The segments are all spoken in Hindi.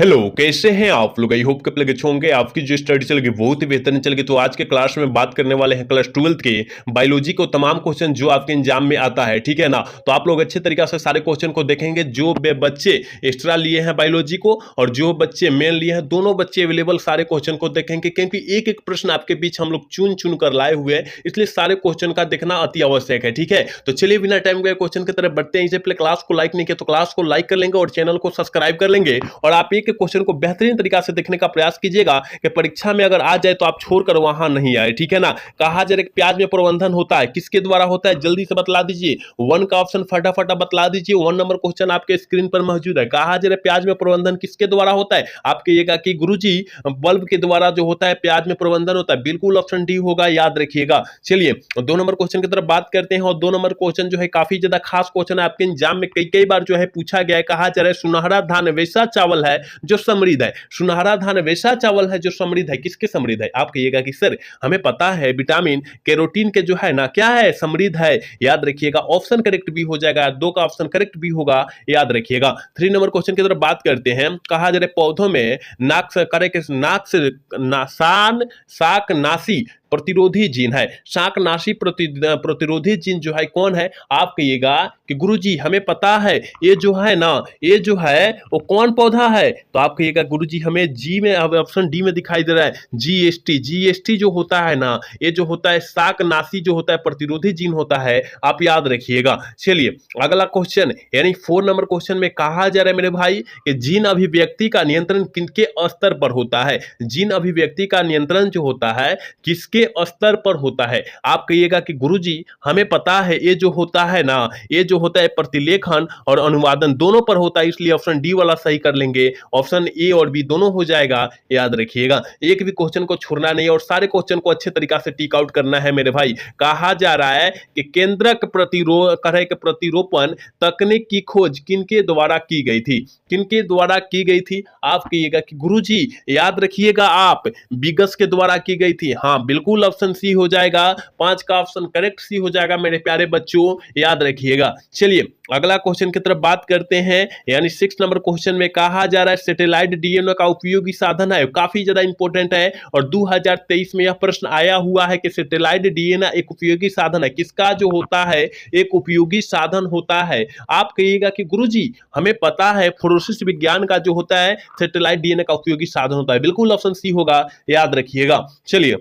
हेलो, कैसे हैं आप लोग? आई होप कि आप लोग अच्छे होंगे। आपकी जो स्टडी चल रही है बहुत ही बेहतरीन चल रही। तो आज के क्लास में बात करने वाले हैं क्लास 12th के बायोलॉजी को तमाम क्वेश्चन जो आपके एग्जाम में आता है, ठीक है ना। तो आप लोग अच्छे तरीके से सारे क्वेश्चन को देखेंगे। जो बच्चे एक्स्ट्रा लिए हैं बायोलॉजी को और जो बच्चे मेन लिए हैं, दोनों बच्चे अवेलेबल सारे क्वेश्चन को देखेंगे, क्योंकि एक एक प्रश्न आपके बीच हम लोग चुन चुन कर लाए हुए हैं, इसलिए सारे क्वेश्चन का देखना अति आवश्यक है, ठीक है। तो चलिए बिना टाइम गए क्वेश्चन की तरफ बढ़ते हैं। इससे पहले क्लास को लाइक नहीं किया तो क्लास को लाइक कर लेंगे और चैनल को सब्सक्राइब कर लेंगे, और आप एक क्वेश्चन को बेहतरीन तरीका से देखने का प्रयास कीजिएगा कि परीक्षा में अगर आ जाए तो आप छोड़कर वहां नहीं आए, ठीक है ना। कहा जा रहा है प्याज में प्रबंधन होता है, किसके द्वारा होता है, जल्दी से बतला दीजिए। वन का ऑप्शन फटाफट बतला दीजिए। 1 नंबर क्वेश्चन आपके स्क्रीन पर मौजूद है। कहा जा रहा है प्याज में प्रबंधन किसके द्वारा होता है, आप कहिएगा कि गुरुजी बल्ब के द्वारा जो होता है प्याज में प्रबंधन होता है। बिल्कुल ऑप्शन डी होगा, याद रखिएगा। चलिए 2 नंबर क्वेश्चन की तरफ बात करते हैं। और 2 नंबर क्वेश्चन जो है काफी ज्यादा खास क्वेश्चन है, आपके एग्जाम में कई कई बार जो है पूछा गया है। कहा जा रहा है सुनहरा धान वैसा चावल है जो समृद्ध है। सुनहरा धान वैसा चावल है जो समृद्ध है, किसके समृद्ध है, आप कहिएगा कि सर हमें पता है विटामिन कैरोटीन के जो है ना क्या है, समृद्ध है, याद रखिएगा। ऑप्शन करेक्ट भी हो जाएगा, 2 का ऑप्शन करेक्ट भी होगा, याद रखिएगा। 3 नंबर क्वेश्चन की तरफ बात करते हैं। कहा जा रहा है पौधों में नाक से करे के नाक से नासान शाक नासी प्रतिरोधी जीन है। शाकनाशी प्रतिरोधी जीन जो है कौन है, आप कहिएगा कि गुरुजी हमें पता है ये जो है ना, ये जो है वो कौन पौधा है, तो आप कहिएगा गुरुजी हमें जी में, ऑप्शन डी में दिखाई दे रहा है जीएसटी। जीएसटी जो होता है ना, ये जो होता है शाकनाशी जो होता है प्रतिरोधी जीन होता है, आप याद रखिएगा। चलिए अगला क्वेश्चन यानी 4 नंबर क्वेश्चन में कहा जा रहा है मेरे भाई कि जीन अभिव्यक्ति का नियंत्रण किनके स्तर पर होता है। जीन अभिव्यक्ति का नियंत्रण जो होता है किसके स्तर पर होता है, आप कहिएगा कि गुरुजी हमें पता है ये जो होता है ना, ये जो होता है प्रतिलेखन और अनुवादन दोनों पर होता है, इसलिए ऑप्शन डी वाला सही कर लेंगे। ऑप्शन ए और बी दोनों हो जाएगा, याद रखिएगा। एक भी क्वेश्चन को छोड़ना नहीं और सारे क्वेश्चन को अच्छे तरीका से टिक आउट करना है मेरे भाई। कहा जा रहा है कि केंद्रक प्रतिरोपण तकनीक की खोज किनके द्वारा की गई थी, किनके द्वारा की गई थी, आप कहिएगा कि गुरुजी याद रखिएगा आप बिगस के द्वारा की गई थी। हाँ बिल्कुल ऑप्शन सी हो जाएगा, 5 का ऑप्शन करेक्ट सी हो जाएगा मेरे प्यारे बच्चों, याद रखिएगा। चलिए अगला क्वेश्चन की तरफ बात करते हैं। यानी 6 नंबर क्वेश्चन में कहा जा रहा है सैटेलाइट डीएनए का उपयोगी साधन है, काफी ज्यादा इंपॉर्टेंट है और 2023 में यह प्रश्न आया हुआ है कि सैटेलाइट डीएनए एक उपयोगी साधन है, किसका जो होता है एक उपयोगी साधन होता है, आप कहिएगा कि गुरुजी हमें पता है फोरेंसिक विज्ञान का जो होता है सैटेलाइट डीएनए का उपयोगी साधन होता है। बिल्कुल ऑप्शन सी होगा, याद रखिएगा। चलिए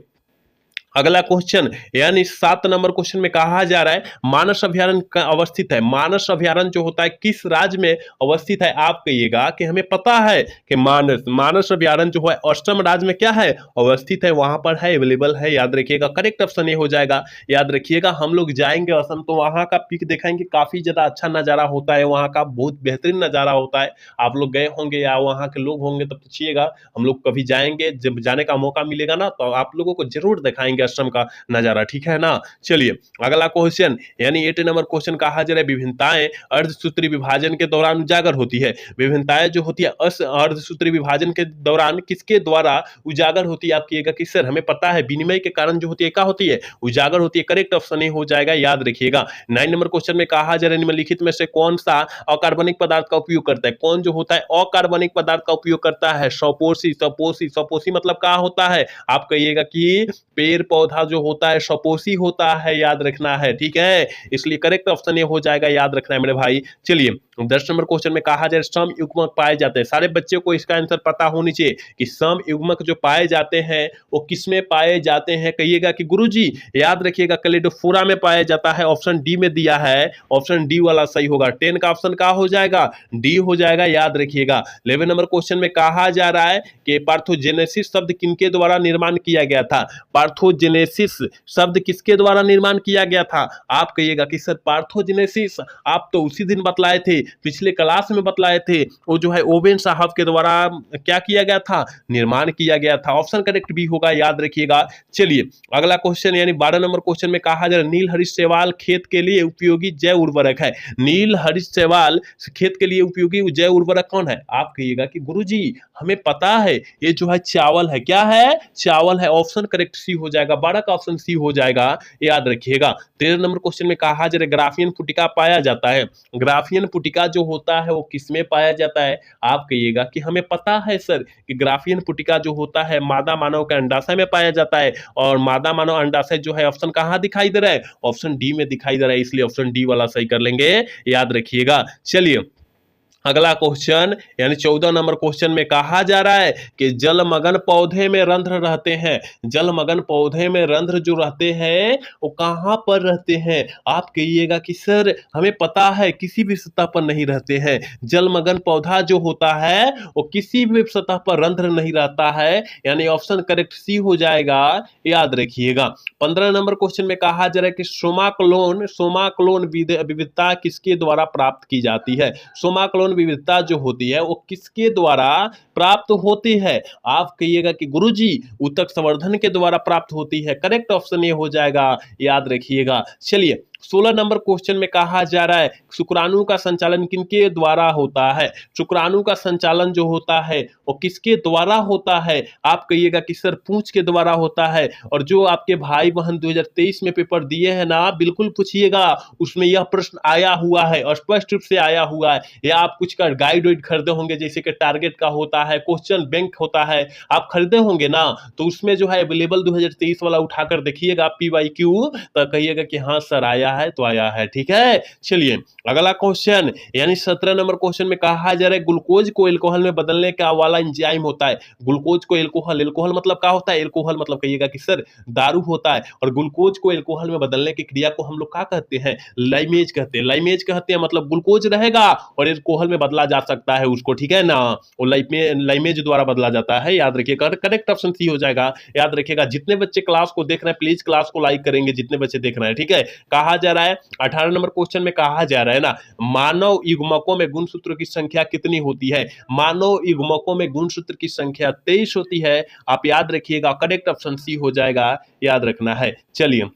अगला क्वेश्चन यानी 7 नंबर क्वेश्चन में कहा जा रहा है मानस अभ्यारण्य का अवस्थित है। मानस अभ्यारण्य जो होता है किस राज्य में अवस्थित है, आप कहिएगा कि हमें पता है कि मानस अभ्यारण्य जो है असम राज्य में क्या है, अवस्थित है, वहां पर है, अवेलेबल है, याद रखिएगा। करेक्ट ऑप्शन ये हो जाएगा, याद रखिएगा। हम लोग जाएंगे असम तो वहां का पिक दिखाएंगे, काफी ज्यादा अच्छा नजारा होता है, वहां का बहुत बेहतरीन नजारा होता है। आप लोग गए होंगे या वहां के लोग होंगे तो पूछिएगा, हम लोग कभी जाएंगे, जब जाने का मौका मिलेगा ना तो आप लोगों को जरूर दिखाएंगे असम का नजारा, ठीक है ना। चलिए अगला क्वेश्चन यानी 8 नंबर क्वेश्चन कहा जा रहा है विभिन्नताएं अर्धसूत्री विभाजन के दौरान उजागर होती है। विभिन्नताएं जो होती है अर्धसूत्री विभाजन के दौरान किसके द्वारा उजागर होती है, आप कहिएगा कि सर हमें पता है विनिमय के कारण जो होती है क्या होती है, उजागर होती है। करेक्ट ऑप्शन ए हो जाएगा, याद रखिएगा। 9 नंबर क्वेश्चन में कहा जा रहा है निम्नलिखित में से कौन सा अकार्बनिक पदार्थ का उपयोग करता है, कौन जो होता है अकार्बनिक पदार्थ का उपयोग करता है, सपोसी। सपोसी सपोसी मतलब क्या होता है, आप कहिएगा कि पेड़ पौधा जो होता है सपोसी होता है, याद रखना है, ठीक है। इसलिए करेक्ट ऑप्शन ये हो जाएगा, याद रखना है मेरे भाई। चलिए 10 नंबर क्वेश्चन में कहा जाए सम युग्मक पाए जाते हैं। सारे बच्चों को इसका आंसर पता होनी चाहिए कि सम युग्मक जो पाए जाते हैं वो किसमें पाए जाते हैं, कहिएगा कि गुरुजी याद रखिएगा कैलिडोफोरा में पाया जाता है, ऑप्शन डी में दिया है, ऑप्शन डी वाला सही होगा। 10 का ऑप्शन क्या हो जाएगा, डी हो जाएगा, याद रखिएगा। 11 नंबर क्वेश्चन में कहा जा रहा है कि पार्थोजेनेसिस शब्द किनके द्वारा निर्माण किया गया था। पार्थोजेनेसिस शब्द किसके द्वारा निर्माण किया गया था, आप कहिएगा कि सर पार्थोजेनेसिस आप तो उसी दिन बतलाए थे, पिछले क्लास में बतलाए थे, वो जो है ओवेन साहब के द्वारा क्या किया गया था, निर्माण किया गया था। ऑप्शन करेक्ट भी होगा, याद रखिएगा। चलिए अगला क्वेश्चन यानी 12 नंबर क्वेश्चन में कहा जा रहा है नील हरित शैवाल खेत के लिए उपयोगी जैव उर्वरक है। नील हरित शैवाल खेत के लिए उपयोगी जैव उर्वरक कौन है, आप कहिएगा कि गुरुजी हमें पता है ये जो है चावल है, क्या है, चावल है। ऑप्शन करेक्ट सी हो जाएगा, जाएगा, 12 का ऑप्शन सी हो जाएगा, याद रखिएगा। 13 नंबर क्वेश्चन में कहा जा रहा है ग्राफियन पुटिका पाया जाता है। ग्राफियन पुटिका जो होता है वो किसमें पाया जाता है? आप कहिएगा कि हमें पता है सर कि ग्राफियन पुटिका जो होता है मादा मानव के अंडाशय में पाया जाता है, और मादा मानव अंडाशय जो है ऑप्शन कहाँ दिखाई दे रहा है? ऑप्शन डी में दिखाई दे रहा है, इसलिए ऑप्शन डी वाला सही कर लेंगे, याद रखिएगा। चलिए अगला क्वेश्चन यानी 14 नंबर क्वेश्चन में कहा जा रहा है कि जलमग्न पौधे में रंध्र रहते हैं। जलमग्न पौधे में रंध्र जो रहते हैं वो कहाँ पर रहते हैं? आप कहिएगा कि सर हमें पता है किसी भी सतह पर नहीं रहते हैं। जलमग्न पौधा जो होता है वो किसी भी सतह पर रंध्र नहीं रहता है, यानी ऑप्शन करेक्ट सी हो जाएगा, याद रखिएगा। 15 नंबर क्वेश्चन में कहा जा रहा है कि सोमाक्लोन सोमाक्लोन विविधता किसके द्वारा प्राप्त की जाती है? सोमाक्लोन विविधता जो होती है वो किसके द्वारा प्राप्त होती है? आप कहिएगा कि गुरुजी ऊतक संवर्धन के द्वारा प्राप्त होती है। करेक्ट ऑप्शन ये हो जाएगा, याद रखिएगा। चलिए 16 नंबर क्वेश्चन में कहा जा रहा है शुक्राणु का संचालन किनके द्वारा होता है? शुक्राणु का संचालन जो होता है वो किसके द्वारा होता है? आप कहिएगा कि सर पूंछ के द्वारा होता है। और जो आपके भाई बहन 2023 में पेपर दिए हैं ना, बिल्कुल पूछिएगा, उसमें यह प्रश्न आया हुआ है और स्पष्ट रूप से आया हुआ है। या आप कुछ का गाइड वाइड खरीदे होंगे, जैसे कि टारगेट का होता है, क्वेश्चन बैंक होता है, आप खरीदे होंगे ना, तो उसमें जो है अवेलेबल 2023 वाला उठाकर देखिएगा PYQ, तो कहिएगा कि हाँ सर आया है तो आया है, ठीक है। चलिए अगला क्वेश्चन यानी 17 नंबर क्वेश्चन में कहा जा रहा है ग्लूकोज को एल्कोहल में बदलने का वाला एंजाइम होता है। ग्लूकोज को एल्कोहल, एल्कोहल मतलब क्या होता है? एल्कोहल मतलब कहिएगा कि सर दारू होता है, और ग्लूकोज को एल्कोहल में बदलने की क्रिया को हम लोग क्या कहते हैं? लाइमेज कहते हैं। लाइमेज कहते हैं मतलब ग्लूकोज रहेगा और एल्कोहल में बदला जा सकता है उसको, ठीक है ना, वो लाइमेज द्वारा बदला जाता है, याद रखिए। करेक्ट ऑप्शन सी हो जाएगा, याद रखिएगा। जितने बच्चे क्लास को देख रहे हैं प्लीज क्लास को लाइक करेंगे, जितने बच्चे देख रहे हैं, ठीक है। कहा जा रहा है 18 नंबर क्वेश्चन में कहा जा रहा है ना, मानव युग्मकों में गुणसूत्रों की संख्या कितनी होती है? मानव युग्मकों में गुणसूत्र की संख्या 23 होती है, आप याद रखिएगा। करेक्ट ऑप्शन सी हो जाएगा, याद रखना है। चलिए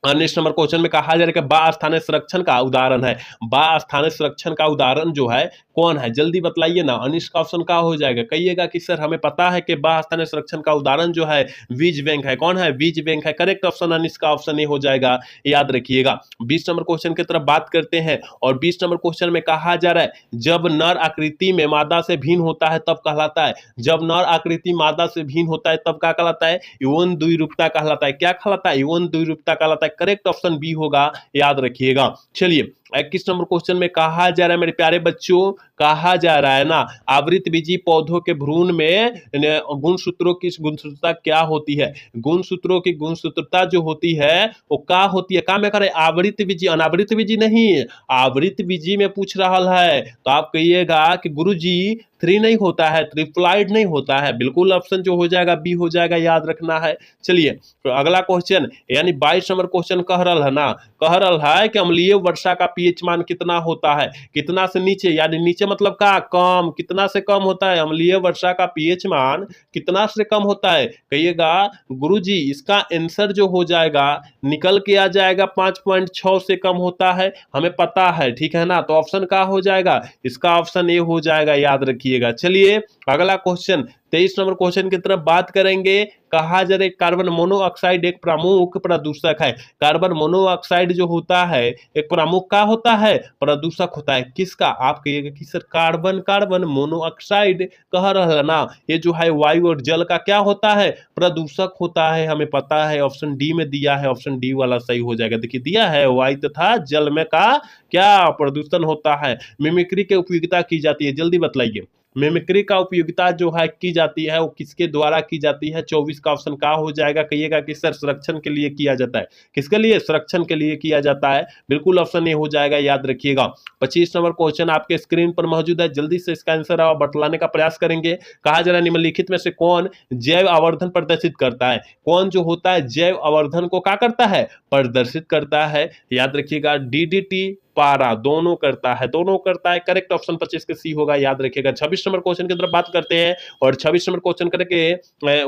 नेक्स्ट नंबर क्वेश्चन में कहा जा रहा है कि बा स्थानीय संरक्षण का उदाहरण है। बा स्थानीय संरक्षण का उदाहरण जो है कौन है? जल्दी बतलाइए ना। अनिश का ऑप्शन क्या हो जाएगा? कहिएगा कि सर हमें पता है कि बा स्थानीय संरक्षण का उदाहरण जो है बीज बैंक है। कौन है? बीज बैंक है। करेक्ट ऑप्शन अनिश का ऑप्शन ए हो जाएगा, याद रखिएगा। 20 नंबर क्वेश्चन की तरफ बात करते हैं, और 20 नंबर क्वेश्चन में कहा जा रहा है जब नर आकृति में मादा से भिन्न होता है तब कहलाता है। जब नर आकृति मादा से भिन्न होता है तब क्या कहलाता है? यौन द्विरूपता कहलाता है। क्या कहलाता है? यौन द्विरूपता कहलाता है। करेक्ट ऑप्शन बी होगा, याद रखिएगा। चलिए 21 नंबर क्वेश्चन में कहा जा रहा है मेरे प्यारे बच्चों, कहा जा रहा है ना आवृत बीजी पौधों के भ्रूण में गुणसूत्रों की गुणसूत्रता क्या होती है? गुणसूत्रों की गुणसूत्रता जो होती है वो क्या होती है? क्या मैं करें? आवृत बीजी, अनावृत बीजी नहीं, आवृत बीजी में पूछ रहा है, तो आप कहिएगा कि गुरुजी 3 नहीं होता है, ट्रिप्लॉइड नहीं होता है। बिल्कुल ऑप्शन जो हो जाएगा बी हो जाएगा, याद रखना है। चलिए तो अगला क्वेश्चन यानी 22 नंबर क्वेश्चन कह रहा है ना, कह रहा है कि अम्लीय वर्षा का पीएच मान कितना होता है? कितना से नीचे, यानी नीचे मतलब का कम, कितना से कम होता है? अम्लीय वर्षा का पीएच मान कितना से कम होता है? कहिएगा गुरुजी इसका आंसर जो हो जाएगा निकल के आ जाएगा 5.6 से कम होता है, हमें पता है, ठीक है ना। तो ऑप्शन क्या हो जाएगा? इसका ऑप्शन ए हो जाएगा, याद रखिएगा। चलिए अगला क्वेश्चन 23 नंबर क्वेश्चन की तरफ बात करेंगे। कहा जा रहा है कार्बन मोनोऑक्साइड एक प्रमुख प्रदूषक है। कार्बन मोनोऑक्साइड जो होता है एक प्रमुख का होता है, प्रदूषक होता है। किसका? आप कहिएगा कि सर कार्बन मोनोऑक्साइड कह रहा है ना, ये जो है वायु और जल का क्या होता है? प्रदूषक होता है, हमें पता है। ऑप्शन डी में दिया है, ऑप्शन डी वाला सही हो जाएगा। देखिए दिया है वायु तथा जल में का क्या प्रदूषण होता है। मिमिक्री की उपयोगिता की जाती है, जल्दी बतलाइए। मिमिक्री का उपयोगिता जो है की जाती है वो किसके द्वारा की जाती है? 24 का ऑप्शन का हो जाएगा? कहिएगा कि सर संरक्षण के लिए किया जाता है। किसके लिए? संरक्षण के लिए किया जाता है। बिल्कुल ऑप्शन ए हो जाएगा, याद रखिएगा। 25 नंबर क्वेश्चन आपके स्क्रीन पर मौजूद है, जल्दी से इसका आंसर आप बतलाने का प्रयास करेंगे। कहा जा रहा है निम्नलिखित में से कौन जैव आवर्धन प्रदर्शित करता है? कौन जो होता है जैव आवर्धन को क्या करता है? प्रदर्शित करता है, याद रखिएगा। DDT पारा दोनों करता है, दोनों करता है। करेक्ट ऑप्शन 25 के सी होगा, याद रखिएगा। 26 नंबर क्वेश्चन की तरफ बात करते हैं, और 26 नंबर क्वेश्चन करके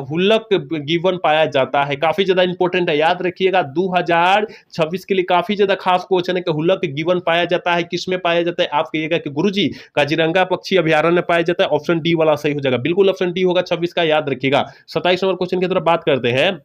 हुलक गिवन पाया जाता है। काफी ज्यादा इंपॉर्टेंट है, याद रखिएगा। 2026 के लिए काफी ज्यादा खास क्वेश्चन है कि हुलक गिवन पाया जाता है, किसमें पाया जाता है? आप कहिएगा कि गुरुजी काजीरंगा पक्षी अभ्यारण्य में पाया जाता है। ऑप्शन डी वाला सही हो जाएगा, बिल्कुल ऑप्शन डी होगा 26 का, याद रखिएगा। 27 नंबर क्वेश्चन की तरफ बात करते हैं।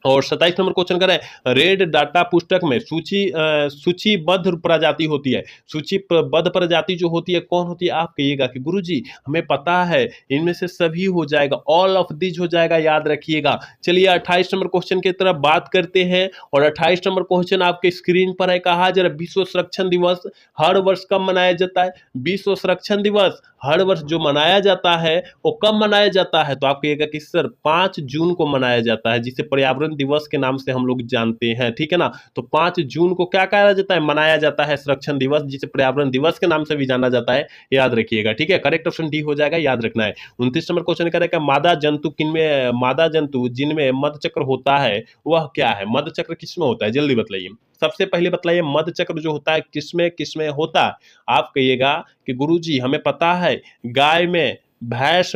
और 27 नंबर क्वेश्चन करें, रेड डाटा पुस्तक में सूचीबद्ध प्रजाति होती है। सूचीबद्ध प्रजाति जो होती है कौन होती है? आप कहिएगा कि गुरुजी हमें पता है, इनमें से सभी हो जाएगा, ऑल ऑफ दिस हो जाएगा, याद रखिएगा। चलिए 28 नंबर क्वेश्चन की तरफ बात करते हैं और 28 नंबर क्वेश्चन आपके स्क्रीन पर है। कहा जरा विश्व संरक्षण दिवस हर वर्ष कब मनाया जाता है? विश्व संरक्षण दिवस हर वर्ष जो मनाया जाता है वो कब मनाया जाता है? तो आप कहिएगा कि सर 5 जून को मनाया जाता है, जिसे पर्यावरण दिवस के नाम से हम लोग जानते हैं, ठीक है ना। तो 5 जून को क्या कहा जाता है? मनाया जाता है संरक्षण दिवस, जिसे पर्यावरण दिवस के नाम से भी जाना जाता है, याद रखिएगा, ठीक है। करेक्ट ऑप्शन डी हो जाएगा, याद रखना है। 29 नंबर क्वेश्चन करेगा, मादा जंतु जिनमें मधचक्र होता है वह क्या है? मधचक्र किसमें होता है? जल्दी बताइए, सबसे पहले बताइए मधचक्र जो होता है किसमें किसमें होता है? आप कहिएगा कि गुरुजी हमें पता है, गाय में, भैंस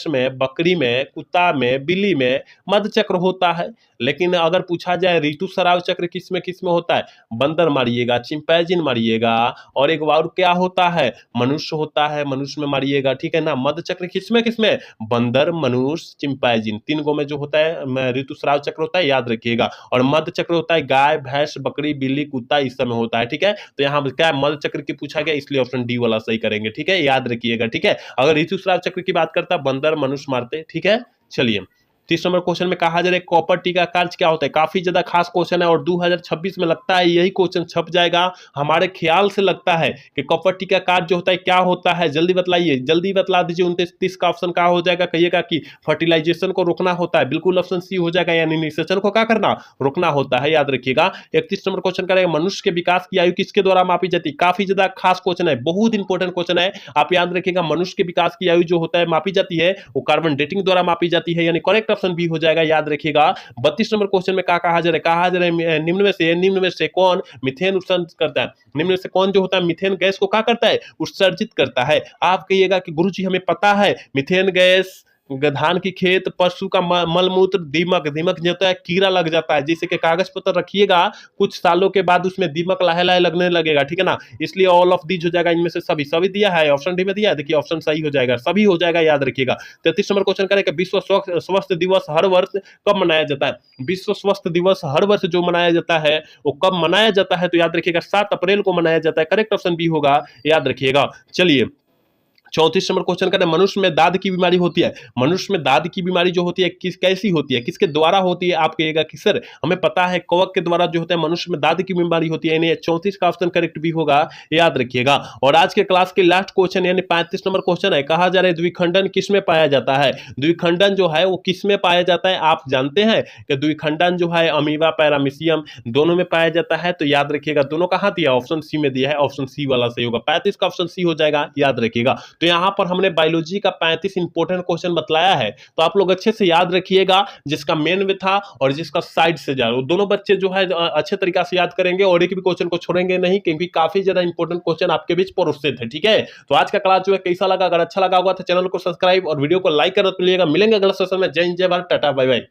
में, बकरी में, कुत्ता में, बिल्ली में मधचक्र होता है। लेकिन अगर पूछा जाए ऋतुस्राव चक्र किसमें किसमें होता है? बंदर मारिएगा, चिंपैंजी मारिएगा, और एक और क्या होता है? मनुष्य होता है, मनुष्य में मारिएगा, ठीक है ना। मधचक्र किसमें किसमें? बंदर, मनुष्य, चिंपैंजी, 3 गो में जो होता है ऋतुस्राव चक्र होता है, याद रखिएगा। और मधचक्र होता है गाय, भैंस, बकरी, बिल्ली, कुत्ता, इस समय होता है, ठीक है। तो यहाँ क्या मधचक्र की पूछा गया, इसलिए ऑप्शन डी वाला सही करेंगे, ठीक है, याद रखिएगा, ठीक है। अगर ऋतुस्राव चक्र की बात करता बंदर, मनुष्य मारते, ठीक है। चलिए 30 नंबर क्वेश्चन में कहा जा रहा है कॉपर टी का कार्य क्या होता है? काफी ज्यादा खास क्वेश्चन है और 2026 में लगता है यही क्वेश्चन छप जाएगा। हमारे ख्याल से लगता है कि कॉपर टी का कार्य जो होता है क्या होता है? जल्दी बतलाइए, जल्दी बतला दीजिए। 29 का ऑप्शन क्या हो जाएगा? कहिएगा कि फर्टिलाइजेशन को रोकना होता है, बिल्कुल ऑप्शन सी हो जाएगा, यानी निषेचन को क्या करना? रोकना होता है, याद रखिएगा। 31 नंबर क्वेश्चन करेगा मनुष्य के विकास की आयु किसके द्वारा मापी जाती है? काफी ज्यादा खास क्वेश्चन है, बहुत इंपॉर्टेंट क्वेश्चन है, आप याद रखिएगा। मनुष्य के विकास की आयु जो होता है मापी जाती है वो कार्बन डेटिंग द्वारा मापी जाती है, यानी करेक्ट ऑप्शन बी हो जाएगा, याद रखिएगा। 32 नंबर क्वेश्चन में क्या कहा जा रहा है? निम्न में से कौन मीथेन उत्सर्जित करता है? निम्न में से कौन जो होता है मीथेन गैस को क्या करता है? उत्सर्जित करता है। आप कहिएगा कि गुरुजी हमें पता है मीथेन गैस धान की खेत, पशु का मलमूत्र, दीमक जो होता है कीड़ा लग जाता है, जैसे कि कागज पत्र रखिएगा कुछ सालों के बाद उसमें दीमक लाहे लाहे लगने लगेगा, ठीक है ना। इसलिए ऑल ऑफ दीज हो जाएगा, इनमें से सभी सभी दिया है, ऑप्शन डी में दिया है, देखिए ऑप्शन सही हो जाएगा, सभी हो जाएगा, याद रखिएगा। 33 नंबर क्वेश्चन करें कि विश्व स्वास्थ्य दिवस हर वर्ष कब मनाया जाता है? विश्व स्वास्थ्य दिवस हर वर्ष जो मनाया जाता है वो कब मनाया जाता है? तो याद रखिएगा 7 अप्रैल को मनाया जाता है, करेक्ट ऑप्शन बी होगा, याद रखिएगा। चलिए 34 नंबर क्वेश्चन करें, मनुष्य में दाद की बीमारी होती है। मनुष्य में दाद की बीमारी जो होती है कैसी होती है, किसके द्वारा होती है? आप कहिएगा कि सर हमें पता है कवक के द्वारा जो होता है मनुष्य में दाद की बीमारी होती है, यानी 34 का ऑप्शन करेक्ट भी होगा, याद रखिएगा। और आज के क्लास के लास्ट क्वेश्चन यानी 35 नंबर क्वेश्चन है, कहा जा रहा है द्विखंडन किसमें पाया जाता है? द्विखंडन जो है वो किसमें पाया जाता है? आप जानते हैं कि द्विखंडन जो है अमीबा, पैरामीशियम दोनों में पाया जाता है, तो याद रखिएगा दोनों कहां दिया? ऑप्शन सी में दिया है, ऑप्शन सी वाला सही होगा, 35 का ऑप्शन सी हो जाएगा, याद रखिएगा। तो यहां पर हमने बायोलॉजी का 35 इंपॉर्टेंट क्वेश्चन बतलाया है, तो आप लोग अच्छे से याद रखिएगा, जिसका मेन में था और जिसका साइड से जा रहा, दोनों बच्चे जो है अच्छे तरीके से याद करेंगे और एक भी क्वेश्चन को छोड़ेंगे नहीं, क्योंकि काफी ज्यादा इंपॉर्टेंट क्वेश्चन आपके बीच परोसित है, ठीक है। तो आज का क्लास जो है कैसा लगा? अगर अच्छा लगा होगा तो चैनल को सब्सक्राइब और वीडियो को लाइक कर भूलिएगा। मिलेंगे अगले सेशन में। जय हिंद, जय भारत, टाटा, बाय बाय।